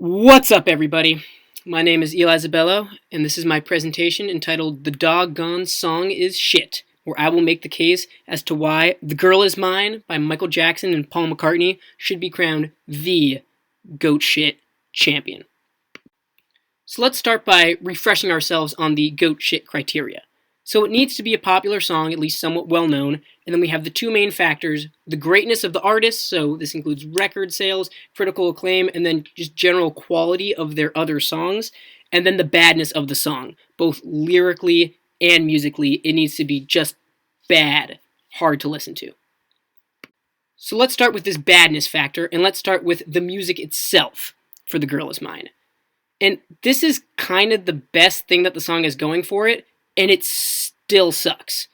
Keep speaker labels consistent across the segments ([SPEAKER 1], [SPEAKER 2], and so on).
[SPEAKER 1] What's up, everybody? My name is Eli Zabello, and this is my presentation entitled The Doggone Song is Shit, where I will make the case as to why The Girl Is Mine by Michael Jackson and Paul McCartney should be crowned the goat shit champion. So let's start by refreshing ourselves on the goat shit criteria. So it needs to be a popular song, at least somewhat well known, and then we have the two main factors, the greatness of the artist, so this includes record sales, critical acclaim, and then just general quality of their other songs, and then the badness of the song, both lyrically and musically. It needs to be just bad, hard to listen to. So let's start with this badness factor, and let's start with the music itself for The Girl Is Mine. And this is kind of the best thing that the song is going for it, and it still sucks.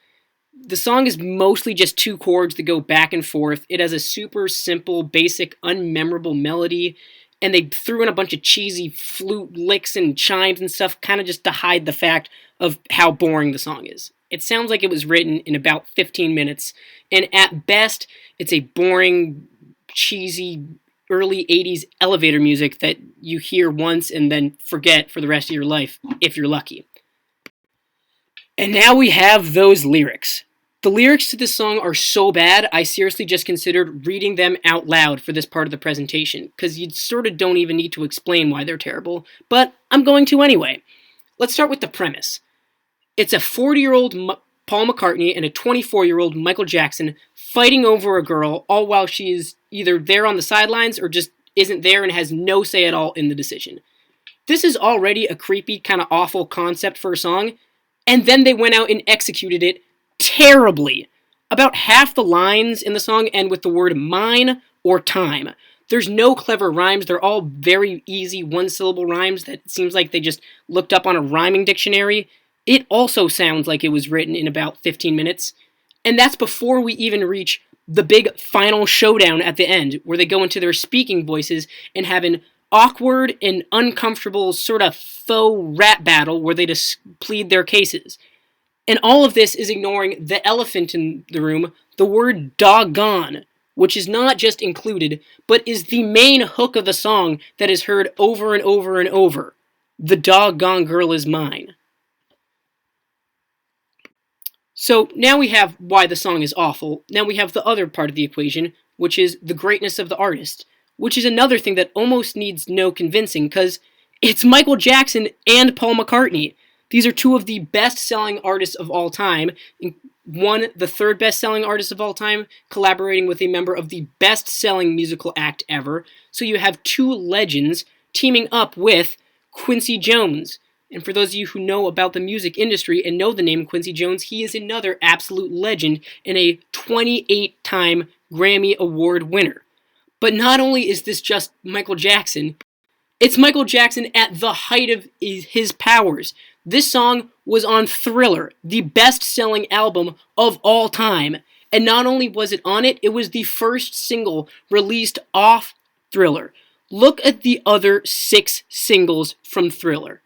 [SPEAKER 1] The song is mostly just two chords that go back and forth. It has a super simple, basic, unmemorable melody, and they threw in a bunch of cheesy flute licks and chimes and stuff kind of just to hide the fact of how boring the song is. It sounds like it was written in about 15 minutes, and at best, it's a boring, cheesy, early 80s elevator music that you hear once and then forget for the rest of your life, if you're lucky. And now we have those lyrics. The lyrics to this song are so bad, I seriously just considered reading them out loud for this part of the presentation, because you sort of don't even need to explain why they're terrible, but I'm going to anyway. Let's start with the premise. It's a 40-year-old Paul McCartney and a 24-year-old Michael Jackson fighting over a girl, all while she is either there on the sidelines or just isn't there and has no say at all in the decision. This is already a creepy, kind of awful concept for a song, and then they went out and executed it terribly. About half the lines in the song end with the word mine or time. There's no clever rhymes. They're all very easy one-syllable rhymes that seems like they just looked up on a rhyming dictionary. It also sounds like it was written in about 15 minutes. And that's before we even reach the big final showdown at the end, where they go into their speaking voices and have an awkward and uncomfortable sort of faux rap battle where they just plead their cases. And all of this is ignoring the elephant in the room, the word doggone, which is not just included, but is the main hook of the song that is heard over and over and over. The doggone girl is mine. So now we have why the song is awful. Now we have the other part of the equation, which is the greatness of the artist, which is another thing that almost needs no convincing, because it's Michael Jackson and Paul McCartney. These are two of the best-selling artists of all time. One, the third best-selling artist of all time, collaborating with a member of the best-selling musical act ever. So you have two legends teaming up with Quincy Jones. And for those of you who know about the music industry and know the name Quincy Jones, he is another absolute legend and a 28-time Grammy Award winner. But not only is this just Michael Jackson, it's Michael Jackson at the height of his powers. This song was on Thriller, the best-selling album of all time. And not only was it on it, it was the first single released off Thriller. Look at the other 6 singles from Thriller.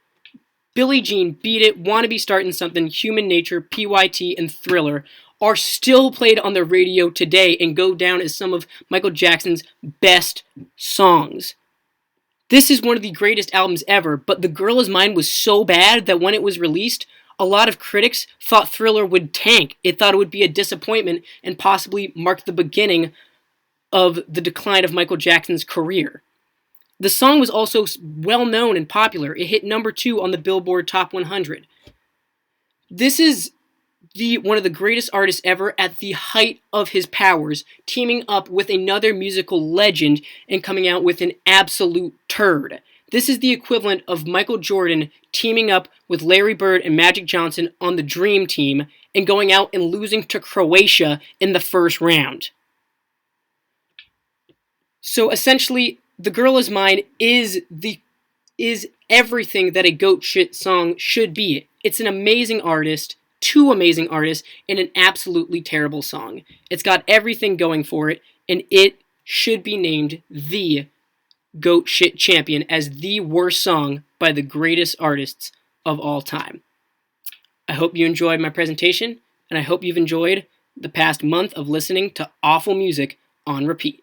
[SPEAKER 1] Billie Jean, Beat It, Wanna Be Startin' Something, Human Nature, PYT, and Thriller are still played on the radio today and go down as some of Michael Jackson's best songs. This is one of the greatest albums ever, but The Girl Is Mine was so bad that when it was released, a lot of critics thought Thriller would tank. It thought it would be a disappointment and possibly mark the beginning of the decline of Michael Jackson's career. The song was also well known and popular. It hit number 2 on the Billboard Top 100. This is one of the greatest artists ever at the height of his powers, teaming up with another musical legend and coming out with an absolute turd. This is the equivalent of Michael Jordan teaming up with Larry Bird and Magic Johnson on the Dream Team and going out and losing to Croatia in the first round. So essentially, The Girl Is Mine is everything that a goat shit song should be. It's an amazing artist, 2 amazing artists, and an absolutely terrible song. It's got everything going for it, and it should be named the goat shit champion as the worst song by the greatest artists of all time. I hope you enjoyed my presentation, and I hope you've enjoyed the past month of listening to awful music on repeat.